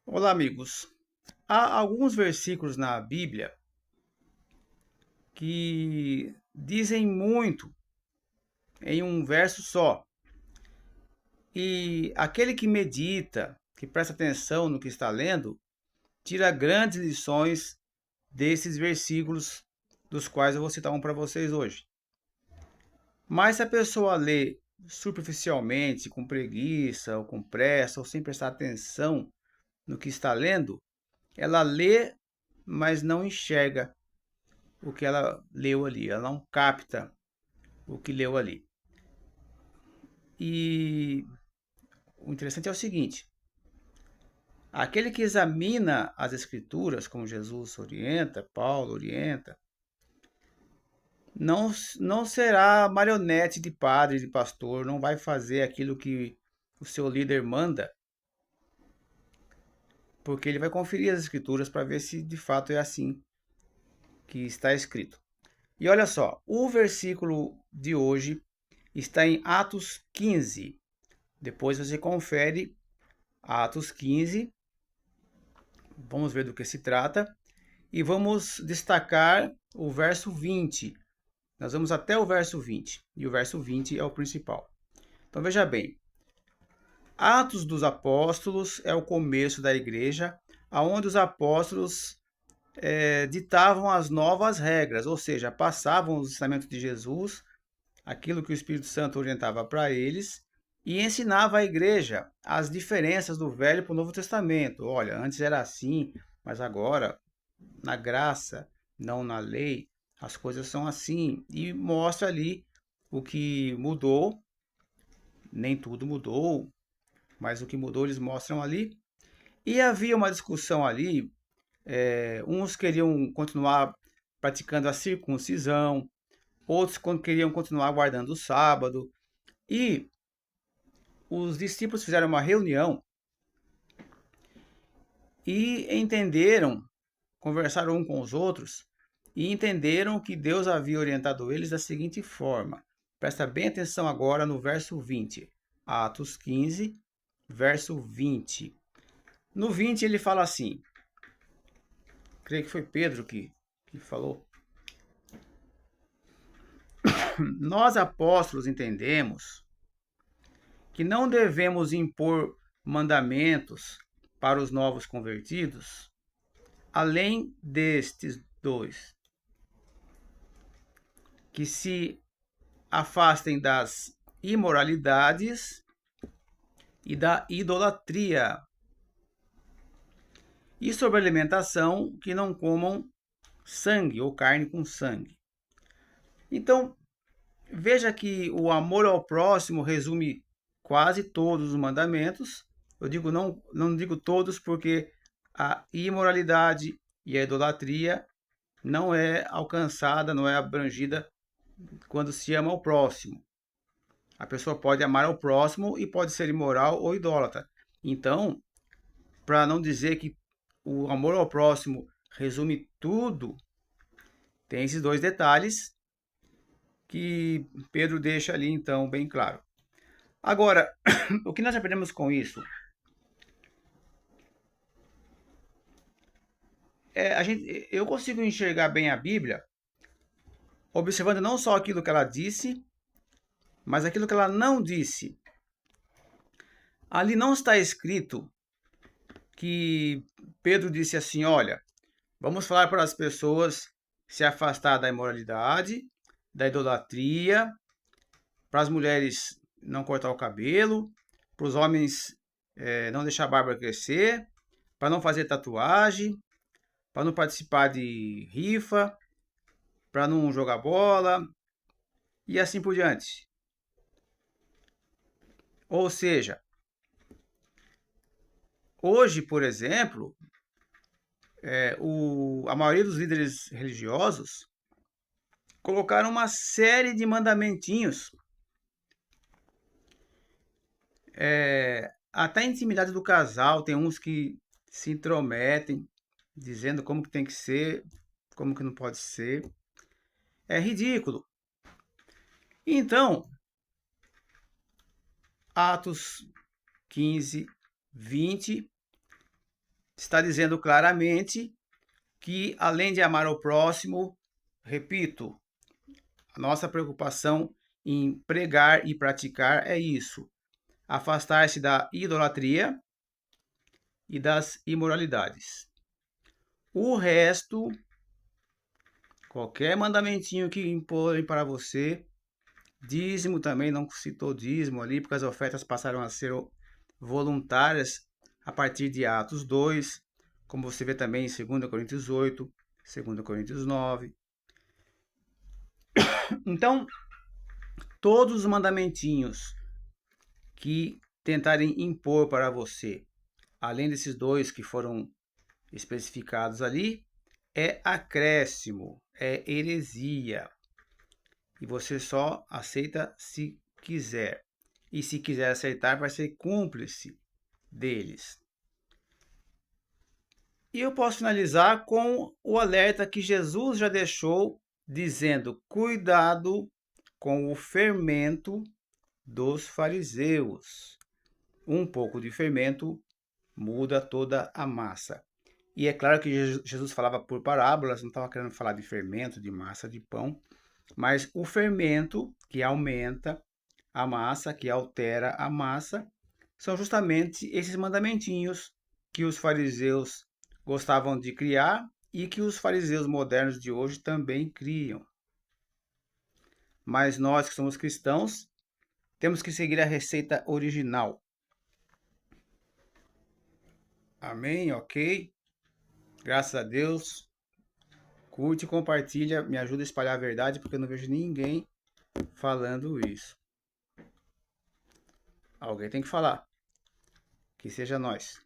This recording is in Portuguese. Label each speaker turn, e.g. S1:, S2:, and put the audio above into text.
S1: Olá, amigos. Há alguns versículos na Bíblia que dizem muito em um verso só. E aquele que medita, que presta atenção no que está lendo, tira grandes lições desses versículos dos quais eu vou citar um para vocês hoje. Mas se a pessoa lê superficialmente, com preguiça, ou com pressa, ou sem prestar atenção no que está lendo, ela lê, mas não enxerga o que ela leu ali, ela não capta o que leu ali. E o interessante é o seguinte: aquele que examina as Escrituras, como Jesus orienta, Paulo orienta, não será marionete de padre, de pastor, não vai fazer aquilo que o seu líder manda, porque ele vai conferir as Escrituras para ver se de fato é assim que está escrito. E olha só, o versículo de hoje está em Atos 15. Depois você confere Atos 15, vamos ver do que se trata, e vamos destacar o verso 20. Nós vamos até o verso 20, e o verso 20 é o principal. Então veja bem, Atos dos Apóstolos é o começo da igreja, onde os apóstolos ditavam as novas regras, ou seja, passavam os ensinamentos de Jesus, aquilo que o Espírito Santo orientava para eles, e ensinava à igreja as diferenças do Velho para o Novo Testamento. Olha, antes era assim, mas agora, na graça, não na lei, as coisas são assim. E mostra ali o que mudou, nem tudo mudou, mas o que mudou eles mostram ali. E havia uma discussão ali, uns queriam continuar praticando a circuncisão, outros queriam continuar guardando o sábado, e os discípulos fizeram uma reunião e entenderam, conversaram um com os outros e entenderam que Deus havia orientado eles da seguinte forma. Presta bem atenção agora no verso 20. Atos 15, verso 20. No 20 ele fala assim, creio que foi Pedro que falou. Nós apóstolos entendemos que não devemos impor mandamentos para os novos convertidos, além destes dois, que se afastem das imoralidades e da idolatria, e sobre alimentação, que não comam sangue ou carne com sangue. Então, veja que o amor ao próximo resume quase todos os mandamentos. Eu digo não digo todos porque a imoralidade e a idolatria não é alcançada, não é abrangida quando se ama o próximo. A pessoa pode amar ao próximo e pode ser imoral ou idólatra. Então, para não dizer que o amor ao próximo resume tudo, tem esses dois detalhes que Pedro deixa ali então bem claro. Agora, o que nós aprendemos com isso? Eu consigo enxergar bem a Bíblia observando não só aquilo que ela disse, mas aquilo que ela não disse. Ali não está escrito que Pedro disse assim: olha, vamos falar para as pessoas se afastar da imoralidade, da idolatria, para as mulheres não cortar o cabelo, para os homens não deixar a barba crescer, para não fazer tatuagem, para não participar de rifa, para não jogar bola e assim por diante. Ou seja, hoje, por exemplo, a maioria dos líderes religiosos colocaram uma série de mandamentinhos, até a intimidade do casal. Tem uns que se intrometem, dizendo como que tem que ser, como que não pode ser. É ridículo. Então, Atos 15, 20 está dizendo claramente que, além de amar o próximo, repito, a nossa preocupação em pregar e praticar é isso: afastar-se da idolatria e das imoralidades. O resto, qualquer mandamentinho que imporem para você, dízimo também, não citou dízimo ali, porque as ofertas passaram a ser voluntárias a partir de Atos 2, como você vê também em 2 Coríntios 8, 2 Coríntios 9. Então, todos os mandamentinhos que tentarem impor para você, além desses dois que foram especificados ali, é acréscimo, é heresia. E você só aceita se quiser. E se quiser aceitar, vai ser cúmplice deles. E eu posso finalizar com o alerta que Jesus já deixou, dizendo: cuidado com o fermento dos fariseus. Um pouco de fermento muda toda a massa. E é claro que Jesus falava por parábolas, não estava querendo falar de fermento, de massa, de pão, mas o fermento que aumenta a massa, que altera a massa, são justamente esses mandamentinhos que os fariseus gostavam de criar e que os fariseus modernos de hoje também criam. Mas nós que somos cristãos, temos que seguir a receita original. Amém? Ok? Graças a Deus. Curte e compartilha, me ajuda a espalhar a verdade, porque eu não vejo ninguém falando isso. Alguém tem que falar. Que seja nós.